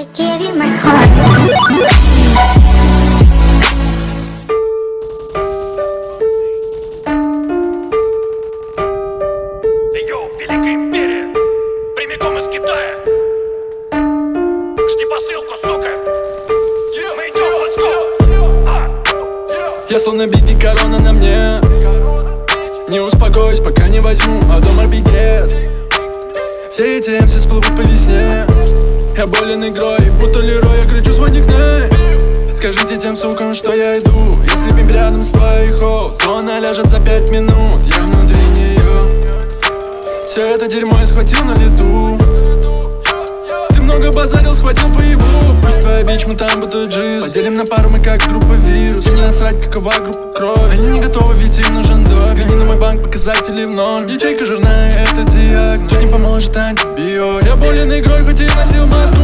Give you my heart. Йоу, Великая Империя, прямиком из Китая. Жди посылку, сука. Мы идем, let's go. Я словно Бигги, корона на мне. Не успокоюсь, пока не возьму, а дома бигет. Все эти МС всплывут по весне. Я болен игрой, будто Лерой, я кричу свой никнейм. Скажите тем сукам, что я иду. Если бим рядом с твоей хоу, то она ляжет за 5 минут. Я внутри нее. Все это дерьмо я схватил на лету. Ты много базарил, схватил по его. Пусть твоя бич, мы там будто джиз. Поделим на пару, мы как группа вирус. Мне насрать, какова группа крови. Они не готовы, ведь им нужен дом. Взгляни на мой банк, показатели в норм. Ячейка жирная, это диагноз. Тут не поможет антибиотик. Я болен игрой, хоть и носил маску.